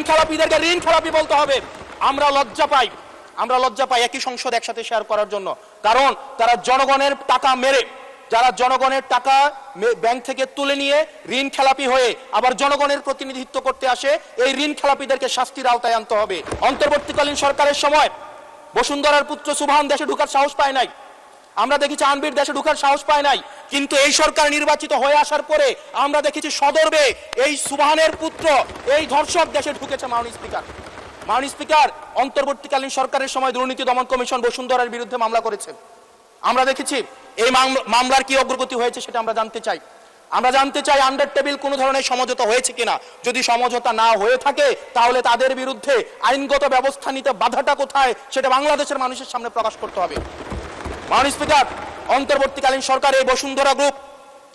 খেলাপিদেরকে ঋণ খেলাপি বলতে হবে। আমরা লজ্জা পাই একই সংসদ একসাথে শেয়ার করার জন্য, কারণ তারা জনগণের টাকা মেরে, যারা জনগণের টাকা ব্যাংক থেকে তুলে নিয়ে ঋণ খেলাপি হয়ে আবার জনগণের প্রতিনিধিত্ব করতে আসে, এই ঋণ খেলাপিদেরকে শাস্তির আওতায় আনতে হবে। অন্তর্বর্তীকালীন সরকারের সময় বসুন্ধরার পুত্র সুবহান দেশে ঢোকার সাহস পায় নাই, আমরা দেখেছি আনবির দেশে ঢোকার সাহস পায় নাই, কিন্তু এই সরকার নির্বাচিত হয়ে আসার পরে আমরা দেখেছি সদর্বে এই সুবহানের পুত্র, এই ধর্ষক দেশে ঢুকেছে। মাননীয় স্পিকার, অন্তর্বর্তীকালীন সরকারের সময় দুর্নীতি দমন কমিশন বসুন্ধরার বিরুদ্ধে মামলা করেছে। আমরা দেখেছি এই মামলার কি অগ্রগতি হয়েছে সেটা আমরা জানতে চাই। আন্ডার টেবিল কোনো ধরনের সমঝোতা হয়েছে কিনা। যদি সমঝোতা না হয়ে থাকে তাহলে তাদের বিরুদ্ধে আইনগত ব্যবস্থা নিতে বাধাটা কোথায় সেটা বাংলাদেশের মানুষের সামনে প্রকাশ করতে হবে। মাননীয় স্পিকার, অন্তর্বর্তীকালীন সরকার এই বসুন্ধরা গ্রুপ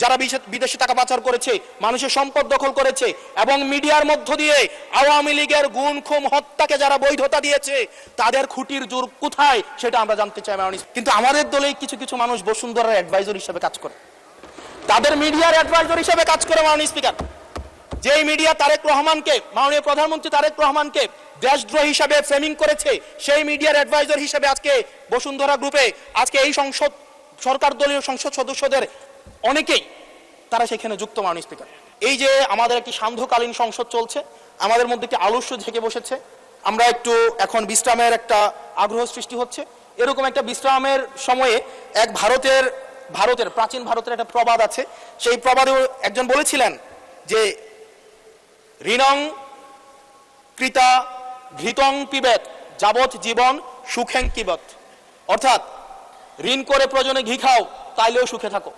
যারা বিদেশে টাকা পাচার করেছে, মানুষের সম্পদ দখল করেছে এবং মিডিয়ার মধ্য দিয়ে আওয়ামী লীগের গুম খুন হত্যাকে যারা বৈধতা দিয়েছে, তাদের খুঁটির জোর কোথায় সেটা আমরা জানতে চাই। কিন্তু আমাদের দলেই কিছু মানুষ বসুন্ধরার অ্যাডভাইজর হিসেবে কাজ করে, তাদের মিডিয়ার অ্যাডভাইজর হিসেবে কাজ করে। মাননীয় স্পিকার, যেই মিডিয়া তারেক রহমানকে, মাননীয় প্রধানমন্ত্রী তারেক রহমানকে দেশদ্রোহী হিসাবে ফ্রেমিং করেছে, সেই মিডিয়ার অ্যাডভাইজর হিসেবে আজকে বসুন্ধরা গ্রুপে আজকে এই সরকার দলীয় সংসদ সদস্যদের অনেকেই তারা সেখানে যুক্ত। মাননীয় স্পিকার, এই যে আমাদের একটি সান্ধ্যকালীন সংসদ চলছে, আমাদের মধ্যে একটি আলস্য ঢেকে বসেছে, আমরা একটু এখন বিশ্রামের একটা আগ্রহ সৃষ্টি হচ্ছে। এরকম একটা বিশ্রামের সময়ে এক প্রাচীন ভারতের একটা প্রবাদ আছে, সেই প্রবাদে একজন বলেছিলেন যে ঋণং কৃতা ঘৃতং পিবেত যাবৎ জীবন সুখেং কিবত, অর্থাৎ ঋণ করে প্রয়োজনে ঘি খাও তাইলেও সুখে থাকো,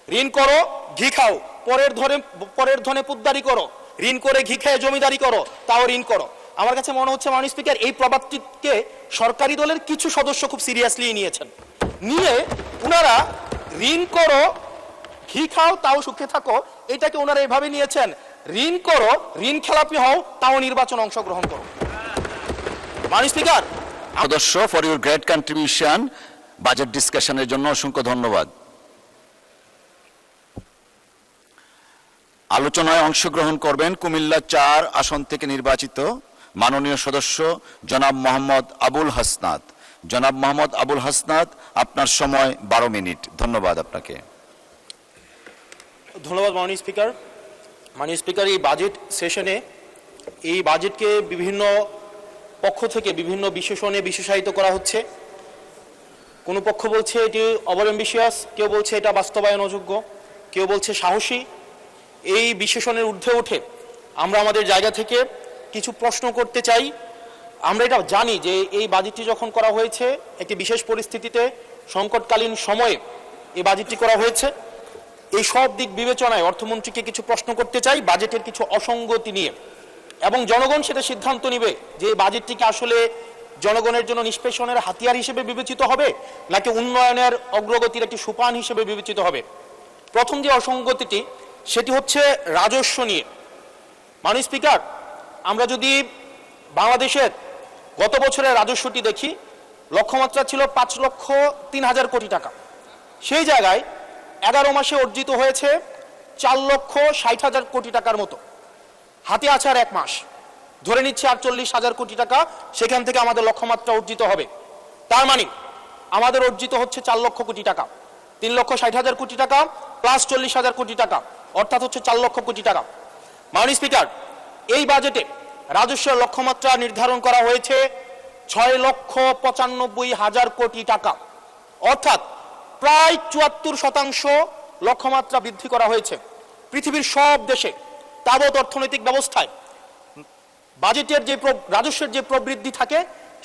ঋণ করো ঘি খাও, পরের ধনে পুদ্দারি করো, ঋণ করে ঘি খেয়ে জমিদারি করো, তাও ঋণ করো। আমার কাছে মনে হচ্ছে মাননীয় স্পিকার, এই প্রবাদটিকে সরকারি দলের কিছু সদস্য খুব সিরিয়াসলি নিয়েছেন, নিয়ে ওনারা ঋণ করো ঘি খাও তাও সুখে থাকো, এটাকে ওনারা এভাবে নিয়েছেন, ঋণ করো ঋণ খেলাপি হও তাও নির্বাচন অংশগ্রহণ করো। মাননীয় স্পিকার, সদস্য for your great contribution, budget ডিসকাশনের জন্য অসংখ্য ধন্যবাদ। আলোচনায় অংশগ্রহণ করবেন কুমিল্লা ৪ আসন থেকে নির্বাচিত মাননীয় সদস্য জনাব মোহাম্মদ আবুল হাসনাত। জনাব মোহাম্মদ আবুল হাসনাত, আপনার সময় 12 মিনিট। ধন্যবাদ আপনাকে। ধন্যবাদ মাননীয় স্পিকার। মাননীয় স্পিকার, এই বাজেট সেশনে এই বাজেটকে বিভিন্ন পক্ষ থেকে বিভিন্ন বিশেষণে বিশেষায়িত করা হচ্ছে। কোনো পক্ষ বলছে এটি ওভার অ্যাম্বিশিয়াস, কেউ বলছে এটা বাস্তবায়ন অযোগ্য, কেউ বলছে সাহসী। এই বিশেষণের ঊর্ধ্বে উঠে আমরা আমাদের জায়গা থেকে কিছু প্রশ্ন করতে চাই। আমরা এটা জানি যে এই বাজেটটি যখন করা হয়েছে একটি বিশেষ পরিস্থিতিতে, সংকটকালীন সময়ে এই বাজেটটি করা হয়েছে। এই সব দিক বিবেচনায় অর্থমন্ত্রীকে কিছু প্রশ্ন করতে চাই বাজেটের কিছু অসঙ্গতি নিয়ে, এবং জনগণ সেটা সিদ্ধান্ত নিবে যে এই বাজেটটিকে আসলে জনগণের জন্য নিষ্পেষণের হাতিয়ার হিসেবে বিবেচিত হবে নাকি উন্নয়নের অগ্রগতির একটি সোপান হিসেবে বিবেচিত হবে। প্রথম যে অসঙ্গতিটি সেটি হচ্ছে রাজস্ব নিয়ে। মাননীয় স্পিকার, আমরা যদি বাংলাদেশের গত বছরের রাজস্বটি দেখি, লক্ষ্যমাত্রা ছিল 5,03,000 কোটি টাকা, সেই জায়গায় 11 মাসে অর্জিত হয়েছে 4,60,000 কোটি টাকার মতো। হাতে আছে আর 1 মাস, ধরে নিচ্ছে 48,000 কোটি টাকা সেখান থেকে আমাদের লক্ষ্যমাত্রা অর্জিত হবে। তার মানে আমাদের অর্জিত হচ্ছে 4 লক্ষ কোটি টাকা, 3,60,000 কোটি টাকা প্লাস 40,000 কোটি টাকা, অর্থাৎ হচ্ছে 4 লক্ষ কোটি টাকা। মাননীয় স্পিকার, এই বাজেটে রাজস্বের লক্ষ্যমাত্রা নির্ধারণ করা হয়েছে 6,95,000 কোটি টাকা, অর্থাৎ প্রায় 74% লক্ষ্যমাত্রা বৃদ্ধি করা হয়েছে। পৃথিবীর সব দেশে তাবৎ অর্থনৈতিক ব্যবস্থায় বাজেটের যে রাজস্বের যে প্রবৃদ্ধি থাকে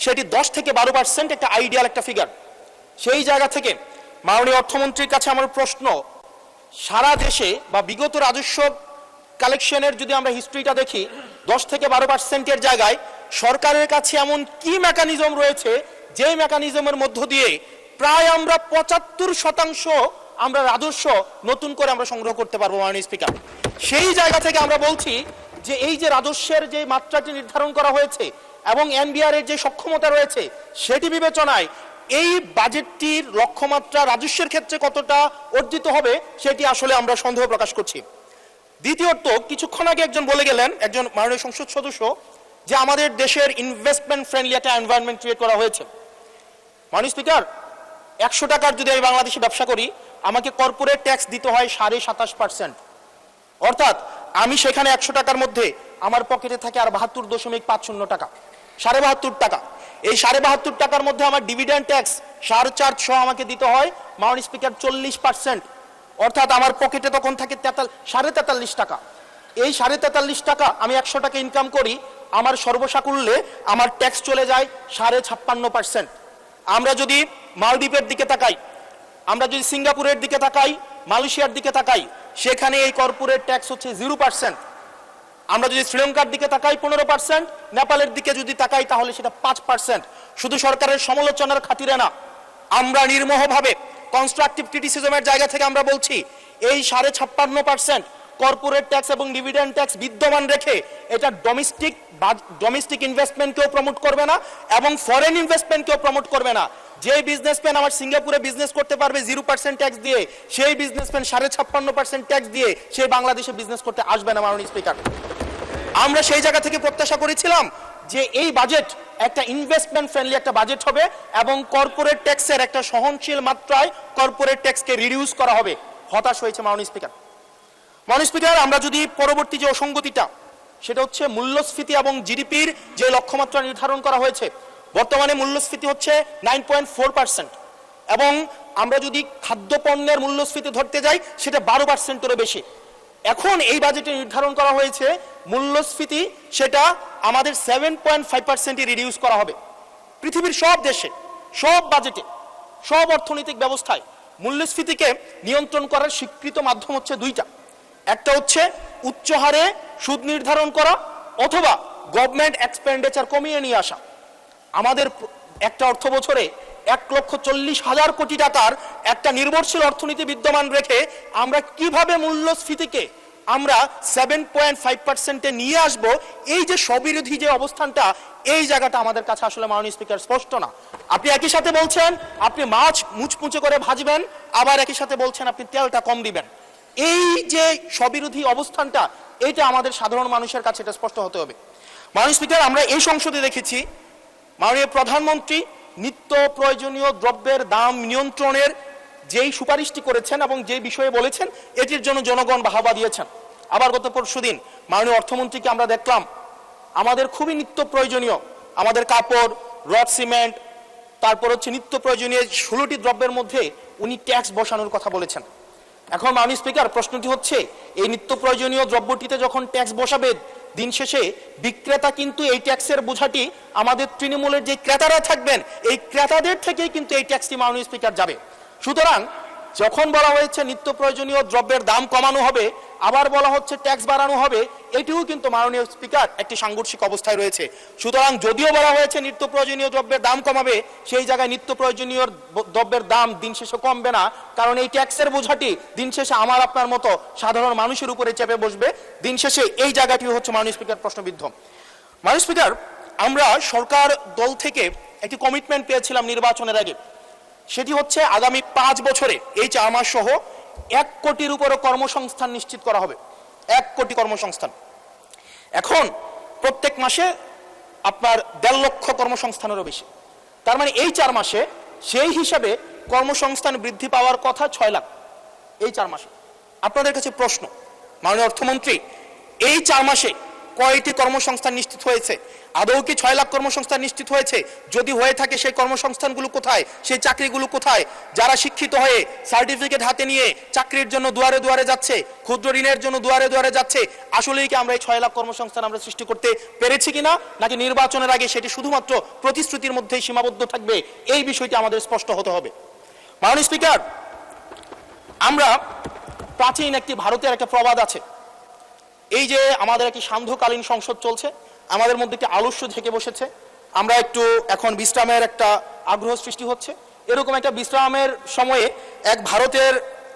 সেটি 10 থেকে 12% একটা আইডিয়াল একটা ফিগার। সেই জায়গা থেকে মাননীয় অর্থমন্ত্রীর কাছে আমার প্রশ্ন, সারা দেশে বা বিগত রাজস্ব কালেকশনের যদি আমরা হিস্ট্রিটা দেখি, 10 থেকে 12%-এর জায়গায় সরকারের কাছে এমন কি মেকানিজম রয়েছে যে মেকানিজমের মধ্য দিয়ে প্রায় আমরা 75% আমরা রাজস্ব নতুন করে আমরা সংগ্রহ করতে পারবো। মাননীয় স্পিকার, সেই জায়গা থেকে আমরা বলছি যে এই যে রাজস্বের যে মাত্রাটি নির্ধারণ করা হয়েছে এবং এনবিআর এর যে সক্ষমতা রয়েছে সেটি বিবেচনায় এই বাজেটটির লক্ষ্যমাত্রা রাজস্বের ক্ষেত্রে কতটা অর্জিত হবে সেটি আসলে আমরা সন্দেহ প্রকাশ করছি। দ্বিতীয়ত, কিছুক্ষণ আগে একজন বলে গেলেন, একজন মাননীয় সংসদ সদস্য, যে আমাদের দেশের ইনভেস্টমেন্ট ফ্রেন্ডলি একটা এনভায়রনমেন্ট ক্রিয়েট করা হয়েছে। মাননীয় স্পিকার, 100 টাকার যদি আমি বাংলাদেশে ব্যবসা করি, আমাকে কর্পোরেট ট্যাক্স দিতে হয় 27.5%। অর্থাৎ আমি সেখানে 100 টাকার মধ্যে আমার পকেটে থাকে আর 72.50 টাকা, 72.5 টাকা। এই 72.5 টাকার মধ্যে আমার ডিভিডেন্ড ট্যাক্স 4.5 সহ আমাকে দিতে হয় মাননীয় স্পিকার 40%। অর্থাৎ আমার পকেটে তখন থাকে 43.5 টাকা। এই 43.5 টাকা আমি 100 টাকা ইনকাম করি, আমার সর্বসাকুল্যে আমার ট্যাক্স চলে যায় 56.5%। আমরা যদি মালদ্বীপের দিকে তাকাই, আমরা যদি সিঙ্গাপুরের দিকে তাকাই, মালয়েশিয়ার দিকে তাকাই, সেখানে এই কর্পোরেট ট্যাক্স হচ্ছে 0%। আমরা যদি শ্রীলঙ্কার দিকে তাকাই 15%, নেপালের দিকে যদি তাকাই তাহলে সেটা 5%। শুধু সরকারের সমালোচনার খাতিরে না, আমরা নির্মোহভাবে কনস্ট্রাকটিভ ক্রিটিসিজমের জায়গা থেকে আমরা বলছি, এই 56.5% কর্পোরেট ট্যাক্স এবং ডিভিডেন্ড ট্যাক্স বিদ্যমান রেখে এটা ডোমেস্টিক ইনভেস্টমেন্টকেও প্রমোট করবে না এবং ফরেন ইনভেস্টমেন্টকেও প্রমোট করবে না। যে বিজনেসম্যান আমার সিঙ্গাপুরে বিজনেস করতে পারবে 0% ট্যাক্স দিয়ে, সেই বিজনেসম্যান 56.5% ট্যাক্স দিয়ে সেই বাংলাদেশে বিজনেস করতে আসবে না। মাননীয় স্পিকার, আমরা সেই জায়গা থেকে প্রত্যাশা করেছিলাম যে এই বাজেট একটা ইনভেস্টমেন্ট ফ্রেন্ডলি একটা বাজেট হবে এবং কর্পোরেট ট্যাক্সের একটা সহনশীল মাত্রায় কর্পোরেট ট্যাক্সকে রিডিউস করা হবে। হতাশ হয়েছে মাননীয় স্পিকার। মাননীয় স্পিকার, আমরা যদি পরবর্তী যে অসঙ্গতিটা, সেটা হচ্ছে মূল্যস্ফীতি এবং জিডিপির যে লক্ষ্যমাত্রা নির্ধারণ করা হয়েছে। বর্তমানে মূল্যস্ফীতি হচ্ছে 9.4% এবং আমরা যদি খাদ্যপণ্যের মূল্যস্ফীতি ধরতে যাই সেটা 12%-এরও বেশি। এখন এই বাজেটে নির্ধারণ করা হয়েছে মূল্যস্ফীতি সেটা আমাদের 7.5%-এ রিডিউস করা হবে। পৃথিবীর সব দেশে, সব বাজেটে, সব অর্থনৈতিক ব্যবস্থায় মূল্যস্ফীতিকে নিয়ন্ত্রণ করার স্বীকৃত মাধ্যম হচ্ছে দুইটা। একটা হচ্ছে উচ্চ হারে সুদ নির্ধারণ করা অথবা গভর্নমেন্ট এক্সপেন্ডিচার কমিয়ে নিয়ে আসা। আমাদের একটা অর্থ বছরে 1,40,000 কোটি টাকার একটা নির্ভরশীল অর্থনীতি বিদ্যমান রেখে আমরা কিভাবে মূল্যস্ফীতিকে আমরা 7.5%-এ নিয়ে আসব, এই যে স্ববিরোধী যে অবস্থানটা, এই জায়গাটা আমাদের কাছে আসলে মাননীয় স্পিকার স্পষ্ট না। আপনি একই সাথে বলছেন আপনি মাছ মুচমুচে করে ভাজবেন, আবার একই সাথে বলছেন আপনি তেলটা কম দিবেন। এই যে স্ববিরোধী অবস্থানটা, এইটা আমাদের সাধারণ মানুষের কাছে এটা স্পষ্ট হতে হবে। মাননীয় স্পিকার, আমরা এই সংসদে দেখেছি মাননীয় প্রধানমন্ত্রী নিত্য প্রয়োজনীয় দ্রব্যের দাম নিয়ন্ত্রণের যেই সুপারিশটি করেছেন এবং যে বিষয়ে বলেছেন, এটির জন্য জনগণ বাহবা দিয়েছেন। আবার গত পরশুদিন মাননীয় অর্থমন্ত্রীকে আমরা দেখলাম আমাদের খুবই নিত্য প্রয়োজনীয় আমাদের কাপড়, রড, সিমেন্ট, তারপর হচ্ছে নিত্য প্রয়োজনীয় 16টি দ্রব্যের মধ্যে উনি ট্যাক্স বসানোর কথা বলেছেন। এখন মাননীয় স্পিকার, প্রশ্নটি হচ্ছে এই নিত্য প্রয়োজনীয় দ্রব্যটিতে যখন ট্যাক্স বসাবে, দিন শেষে বিক্রেতা কিন্তু এই ট্যাক্সের বোঝাটি আমাদের তৃণমূলের যে ক্রেতারা থাকবেন, এই ক্রেতাদের থেকেই কিন্তু এই ট্যাক্সটি মাননীয় স্পিকার যাবে। সুতরাং যখন বলা হয়েছে নিত্য প্রয়োজনীয় দ্রব্যের দাম কমানো হবে, আবার বলা হচ্ছে ট্যাক্স বাড়ানো হবে, এটিও কিন্তু মাননীয় স্পিকার একটি সাংঘর্ষিক অবস্থায় রয়েছে। সুতরাং যদিও বলা হয়েছে নিত্য প্রয়োজনীয় দ্রব্যের দাম কমাবে, সেই জায়গায় নিত্য প্রয়োজনীয় দ্রব্যের দাম দিন শেষে কমবে না, কারণ এই ট্যাক্সের বোঝাটি দিন শেষে আমার আপনার মতো সাধারণ মানুষের উপরে চেপে বসবে। দিন শেষে এই জায়গাটি হচ্ছে মাননীয় স্পিকার প্রশ্নবিদ্ধ। মাননীয় স্পিকার, আমরা সরকার দল থেকে একটি কমিটমেন্ট পেয়েছিলাম নির্বাচনের আগে, সেটি হচ্ছে আগামী 5 বছরে এই 4 মাস সহ 1 কোটির উপরে কর্মসংস্থান নিশ্চিত করা হবে। 1 কোটি কর্মসংস্থান। এখন প্রত্যেক মাসে আপনার 1.5 লক্ষ কর্মসংস্থানেরও বেশি। তার মানে এই 4 মাসে সেই হিসাবে কর্মসংস্থান বৃদ্ধি পাওয়ার কথা 6 লাখ এই 4 মাসে। আপনাদের কাছে প্রশ্ন, মাননীয় অর্থমন্ত্রী, এই 4 মাসে কয়টি কর্মসংস্থান নিশ্চিত হয়েছে? আদৌ কি 6 লাখ কর্মসংস্থান নিশ্চিত হয়েছে? যদি হয়ে থাকে সেই কর্মসংস্থানগুলো কোথায়? সেই চাকরিগুলো কোথায়? যারা শিক্ষিত হয়ে সার্টিফিকেট হাতে নিয়ে চাকরির জন্য দুয়ারে দুয়ারে যাচ্ছে, ক্ষুদ্র ঋণের জন্য দুয়ারে দুয়ারে যাচ্ছে, আসলেই কি আমরা এই 6 লাখ কর্মসংস্থান আমরা সৃষ্টি করতে পেরেছি কিনা, নাকি নির্বাচনের আগে সেটি শুধুমাত্র প্রতিশ্রুতির মধ্যেই সীমাবদ্ধ থাকবে? এই বিষয়টি আমাদের স্পষ্ট হতে হবে। মাননীয় স্পিকার, আমরা প্রাচীন একটি ভারতের একটা প্রবাদ আছে, এই যে আমাদের একটি সান্ধ্যকালীন সংসদ চলছে, আমাদের মধ্যে একটি আলস্য থেকে বসেছে, আমরা একটু এখন বিশ্রামের একটা আগ্রহ সৃষ্টি হচ্ছে, এরকম একটা বিশ্রামের সময়ে এক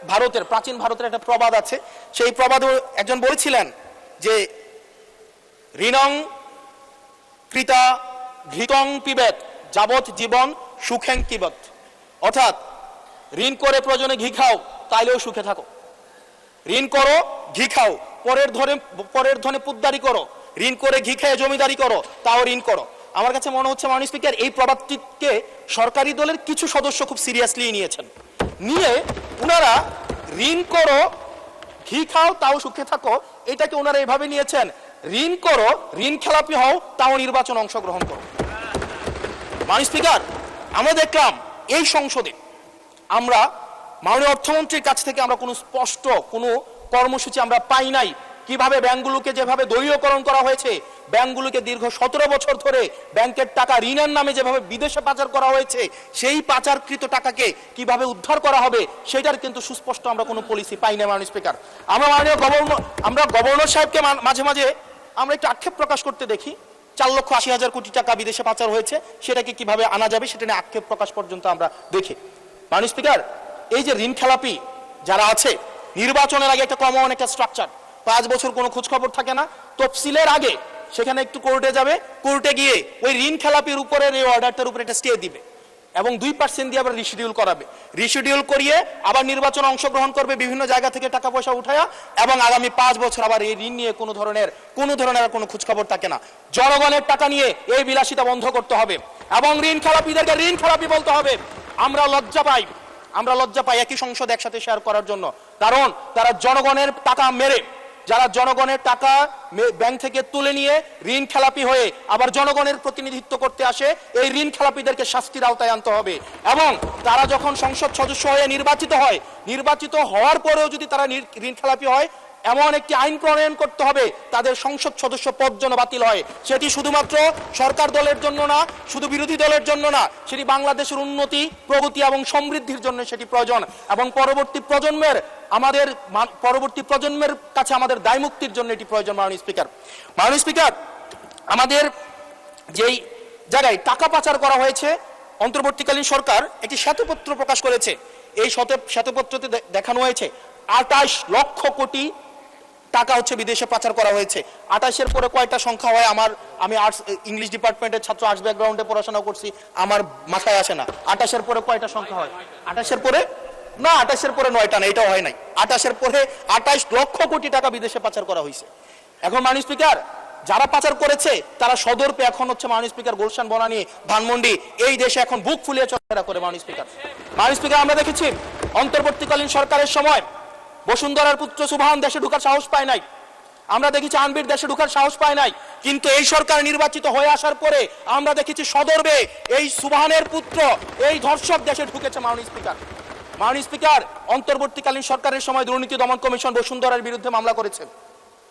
ভারতের প্রাচীন ভারতের একটা প্রবাদ আছে। সেই প্রবাদে একজন বলেছিলেন যে ঋণং কৃতা ঘৃতং পিবেত যাবৎ জীবন সুখেং কিবত, অর্থাৎ ঋণ করে প্রয়োজনে ঘি খাও, তাইলেও সুখে থাকো। ঋণ করো, ঘি খাও, পরের ধনে পুদ্দারি করো, ঋণ করে ঘি খেয়ে জমিদারি করো, তাও ঋণ করো। আমার কাছে মনে হচ্ছে মাননীয় স্পিকার এই প্রবাদটিকে সরকারি দলের কিছু সদস্য খুব সিরিয়াসলি নিয়েছেন, নিয়ে ওনারা ঋণ করো ঘি খাও তাও সুখে থাকো, এটাকে ওনারা এভাবে নিয়েছেন, ঋণ করো ঋণ খেলাপি হও তাও নির্বাচন অংশগ্রহণ করো। মাননীয় স্পিকার, আমরা দেখলাম এই সংসদে আমরা মাননীয় অর্থমন্ত্রীর কাছ থেকে আমরা কোনো স্পষ্ট কোনো কর্মসূচি আমরা পাই নাই। কিভাবে ব্যাংকগুলোকে যেভাবে দলীয়করণ করা হয়েছে, ব্যাংকগুলোকে দীর্ঘ 17 বছর ধরে ব্যাংকের টাকা ঋণের নামে যেভাবে বিদেশে পাচার করা হয়েছে, সেই পাচারকৃত টাকাকে কিভাবে উদ্ধার করা হবে সেটার কিন্তু সুস্পষ্ট আমরা কোনো পলিসি পাই না। মাননীয় স্পিকার, আমরা গভর্নর সাহেবকে মাঝে মাঝে আমরা একটু আক্ষেপ প্রকাশ করতে দেখি, 4,80,000 কোটি টাকা বিদেশে পাচার হয়েছে, সেটাকে কিভাবে আনা যাবে সেটা নিয়ে আক্ষেপ প্রকাশ পর্যন্ত আমরা দেখি। মাননীয় স্পিকার, এই যে ঋণ খেলাপি যারা আছে, নির্বাচনের আগে একটা কমন একটা স্ট্রাকচার, 5 বছর কোনো খোঁজ খবর থাকে না, তফসিলের আগে সেখানে একটু কোর্টে যাবে, কোর্টে গিয়ে ওই ঋণ খেলাপির উপরের এই অর্ডারটার উপরে একটা স্টে দিবে এবং 2% দিয়ে আবার রিশিডিউল করাবে, রিশিডিউল করিয়ে আবার নির্বাচনে অংশগ্রহণ করবে বিভিন্ন জায়গা থেকে টাকা পয়সা উঠায়া, এবং আগামী 5 বছর আবার এই ঋণ নিয়ে কোনো ধরনের আর কোনো খোঁজ খবর থাকে না। জনগণের টাকা নিয়ে এই বিলাসিতা বন্ধ করতে হবে এবং ঋণ খেলাপিদেরকে ঋণ খেলাপি বলতে হবে। আমরা লজ্জা পাই একই সংসদ একসাথে শেয়ার করার জন্য, কারণ তারা জনগণের টাকা মেরে, যারা জনগণের টাকা ব্যাংক থেকে তুলে নিয়ে ঋণ খেলাপি হয়ে আবার জনগণের প্রতিনিধিত্ব করতে আসে, এই ঋণ খেলাপিদেরকে শাস্তির আওতায় আনতে হবে। এবং তারা যখন সংসদ সদস্য হয়ে নির্বাচিত হওয়ার পরেও যদি তারা ঋণ খেলাপি হয়, এমন একটি আইন প্রণয়ন করতে হবে তাদের সংসদ সদস্য পদ যেন বাতিল হয়। সেটি শুধুমাত্র সরকার দলের জন্য না, শুধু বিরোধী দলের জন্য না, সেটি বাংলাদেশের উন্নতি, প্রগতি এবং সমৃদ্ধির জন্য সেটি প্রয়োজন, এবং পরবর্তী প্রজন্মের কাছে আমাদের দায় মুক্তির জন্য এটি প্রয়োজন। মাননীয় স্পিকার, আমাদের যেই জায়গায় টাকা পাচার করা হয়েছে, অন্তর্বর্তীকালীন সরকার একটি শ্বেতপত্র প্রকাশ করেছে। এই শ্বেতপত্রতে দেখানো হয়েছে 28 লক্ষ কোটি টাকা হচ্ছে বিদেশে পাচার করা হয়েছে। 28-এর পরে কয়টা সংখ্যা হয় আমি আর্টস ইংলিশ ডিপার্টমেন্টের ছাত্র, আর্টস ব্যাকগ্রাউন্ডে পড়াশোনা করছি, আমার মাথায় আসে না 28-এর পরে কয়টা সংখ্যা হয়। 28-এর পরে 9টা না, এটাও হয় নাই। 28-এর পরে 28 লক্ষ কোটি টাকা বিদেশে পাচার করা হয়েছে। এখন মাননীয় স্পিকার, যারা পাচার করেছে তারা সদর্পে এখন হচ্ছে মাননীয় স্পিকার গুলশান, বনানী, ধানমন্ডি এই দেশে এখন বুক ফুলিয়ে চলাফেরা করে। মাননীয় স্পিকার, আমরা দেখেছি অন্তর্বর্তীকালীন সরকারের সময় বসুন্ধরার পুত্র সুবহান দেশে ঢোকার সাহস পায় নাই, আমরা দেখেছি আনবির দেশে ঢোকার সাহস পায় নাই, কিন্তু এই সরকার নির্বাচিত হয়ে আসার পরে আমরা দেখেছি সদর্বে এই সুবহানের পুত্র, এই ধর্ষক দেশে ঢুকেছে। মাননীয় স্পিকার, অন্তর্বর্তীকালীন সরকারের সময় দুর্নীতি দমন কমিশন বসুন্ধরার বিরুদ্ধে মামলা করেছে।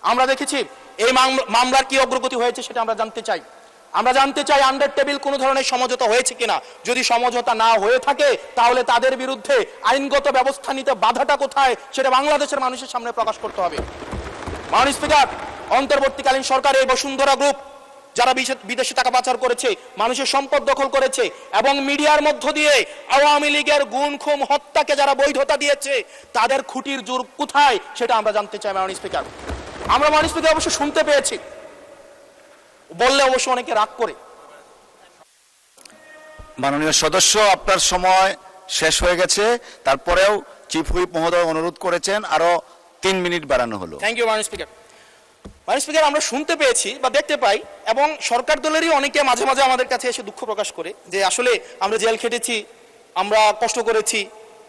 আমরা দেখেছি এই মামলার কি অগ্রগতি হয়েছে সেটা আমরা জানতে চাই আন্ডার টেবিল কোনো ধরনের সমঝোতা হয়েছে কিনা। যদি সমঝোতা না হয়ে থাকে তাহলে তাদের বিরুদ্ধে আইনগত ব্যবস্থা নিতে বাধাটা কোথায় সেটা বাংলাদেশের মানুষের সামনে প্রকাশ করতে হবে। মাননীয় স্পিকার, অন্তর্বর্তীকালীন সরকার এই বসুন্ধরা গ্রুপ যারা বিদেশে টাকা পাচার করেছে, মানুষের সম্পদ দখল করেছে এবং মিডিয়ার মধ্য দিয়ে আওয়ামী লীগের গুম খুন হত্যাকে যারা বৈধতা দিয়েছে, তাদের খুঁটির জোর কোথায় সেটা আমরা জানতে চাই। মাননীয় স্পিকার, আমরা মাননীয় স্পিকার অবশ্য শুনতে পেয়েছি, বললে অবশ্য অনেকে রাগ করে। মাননীয় সদস্য, আপনার সময় শেষ হয়ে গেছে, তারপরেও চিফ হুইপ মহোদয় অনুরোধ করেছেন আরো 3 মিনিট বাড়ানো হলো। থ্যাংক ইউ মাননীয় স্পিকার, আমরা শুনতে পেয়েছি বা দেখতে পাই, এবং সরকার দলেরই অনেকে মাঝে মাঝে আমাদের কাছে এসে দুঃখ প্রকাশ করে যে আসলে আমরা জেল খেটেছি, আমরা কষ্ট করেছি,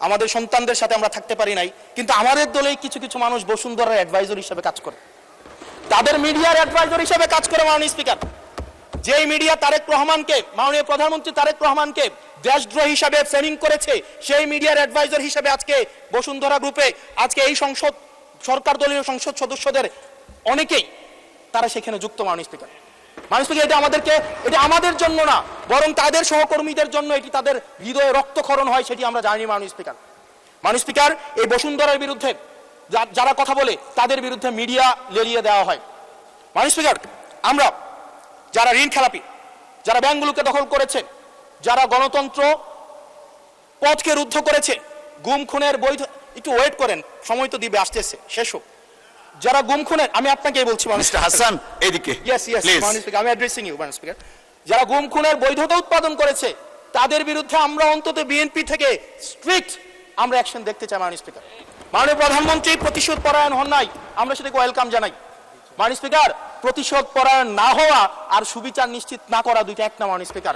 আমাদের সন্তানদের সাথে আমরা থাকতে পারি নাই, কিন্তু আমাদের দলেই কিছু মানুষ বসুন্ধরার অ্যাডভাইজর হিসেবে কাজ করে, তাদের মিডিয়ার অ্যাডভাইজর হিসেবে কাজ করে। মাননীয় স্পিকার, যেই মিডিয়া তারেক রহমানকে, মাননীয় প্রধানমন্ত্রী তারেক রহমানকে দেশদ্রোহী হিসাবে ফ্রেমিং করেছে, সেই মিডিয়ার অ্যাডভাইজর হিসেবে আজকে বসুন্ধরা গ্রুপে আজকে এই সরকার দলীয় সংসদ সদস্যদের অনেকেই তারা সেখানে যুক্ত। মাননীয় স্পিকার, এটা আমাদের জন্য না, বরং তাদের সহকর্মীদের জন্য এটি তাদের হৃদয়ে রক্তক্ষরণ হয়, সেটি আমরা জানি। মাননীয় স্পিকার, এই বসুন্ধরার বিরুদ্ধে যারা কথা বলে তাদের বিরুদ্ধে মিডিয়া লেলিয়ে দেওয়া হয়। মাননীয় স্পিকার, আমরা যারা ঋণ খেলাপি, যারা ব্যাংকগুলোকে দখল করেছে, যারা গণতন্ত্র পথকে রুদ্ধ করেছে, গুম খুনের বৈধ, একটু ওয়েট করেন, সময় তো দিবে, আসতেছে, শেষ হোক। যারা গুম খুনের, আমি আপনাকেই বলছি মিস্টার হাসান, এদিকে মাননীয় স্পিকার, আমি অ্যাড্রেসিং ইউ মাননীয় স্পিকার, যারা গুম খুনের বৈধতা উৎপাদন করেছে তাদের বিরুদ্ধে আমরা অন্তত বিএনপি থেকে স্ট্রিক্ট আমরা অ্যাকশন দেখতে চাই। মাননীয় স্পিকার, মাননীয় প্রধানমন্ত্রী প্রতিশোধ পরায়ণ হন নাই, আমরা সেটাকে ওয়েলকাম জানাই। মাননীয় স্পিকার, প্রতিশোধ পরায়ণ না হওয়া আর সুবিচার নিশ্চিত না করা দুইটা এক না। মাননীয় স্পিকার,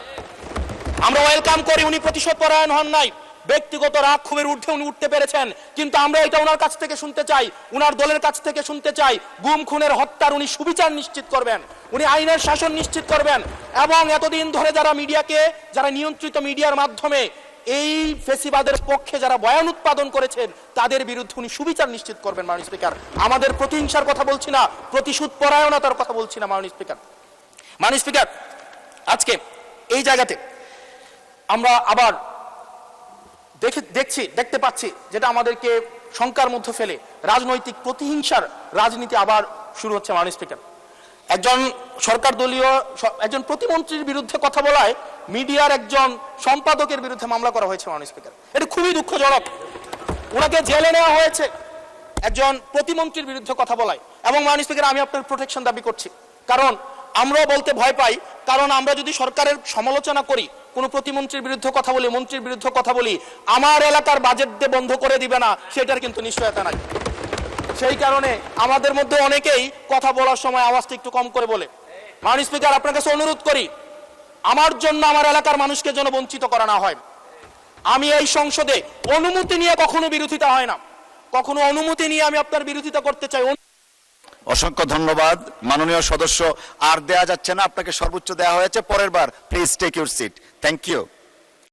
আমরা ওয়েলকাম করি উনি প্রতিশোধ পরায়ণ হন নাই, ব্যক্তিগত রাগ ক্ষোভের ঊর্ধ্বে উনি উঠতে পেরেছেন, কিন্তু আমরা এটা ওনার কাছ থেকে শুনতে চাই, উনার দলের কাছ থেকে শুনতে চাই, গুম খুনের হত্যার উনি সুবিচার নিশ্চিত করবেন, উনি আইনের শাসন নিশ্চিত করবেন, এবং এতদিন ধরে যারা মিডিয়াকে, যারা নিয়ন্ত্রিত মিডিয়ার মাধ্যমে এই ফেসিবাদের পক্ষে যারা বয়ান উৎপাদন করেছেন তাদের বিরুদ্ধে উনি সুবিচার নিশ্চিত করবেন। মাননীয় স্পিকার, আমাদের প্রতিহিংসার কথা বলছি না, প্রতিশোধ পরায়ণতার কথা বলছি না। মাননীয় স্পিকার, মাননীয় স্পিকার, আজকে এই জায়গাতে আমরা আবার দেখতে পাচ্ছি যেটা আমাদেরকে শঙ্কার মধ্যে ফেলে, রাজনৈতিক প্রতিহিংসার রাজনীতি আবার শুরু হচ্ছে। মাননীয় স্পিকার, একজন সরকার দলীয় একজন প্রতিমন্ত্রীর বিরুদ্ধে কথা বলায় মিডিয়ার একজন সম্পাদকের বিরুদ্ধে মামলা করা হয়েছে। মাননীয় স্পিকার, এটা খুবই দুঃখজনক। ওনাকে জেলে নেওয়া হয়েছে একজন প্রতিমন্ত্রীর বিরুদ্ধে কথা বলায়। এবং মাননীয় স্পিকার, আমি আপনার প্রোটেকশন দাবি করছি, কারণ আমরাও বলতে ভয় পাই, কারণ আমরা যদি সরকারের সমালোচনা করি, কোন প্রতিমন্ত্রীর বিরুদ্ধে কথা বলি, মন্ত্রীর বিরুদ্ধে কথা বলি, আমার এলাকার বাজেট দিয়ে বন্ধ করে দিবে না সেটার কিন্তু নিশ্চয়তা নাই। সেই কারণে আমাদের মধ্যে অনেকেই কথা বলার সময় আওয়াজটা একটু কম করে বলে। মাননীয় স্পিকার, আপনার কাছে অনুরোধ করি, আমার জন্য আমার এলাকার মানুষকে যেন বঞ্চিত করা না হয়। আমি এই সংসদে অনুমতি নিয়ে কখনো বিরোধিতা হয় না, কখনো অনুমতি নিয়ে আমি আপনার বিরোধিতা করতে চাই। অসংখ্য ধন্যবাদ মাননীয় সদস্য। আর দেয়া যাচ্ছে না, আপনাকে সর্বোচ্চ দেয়া হয়েছে, পরের বার please take your seat. Thank you.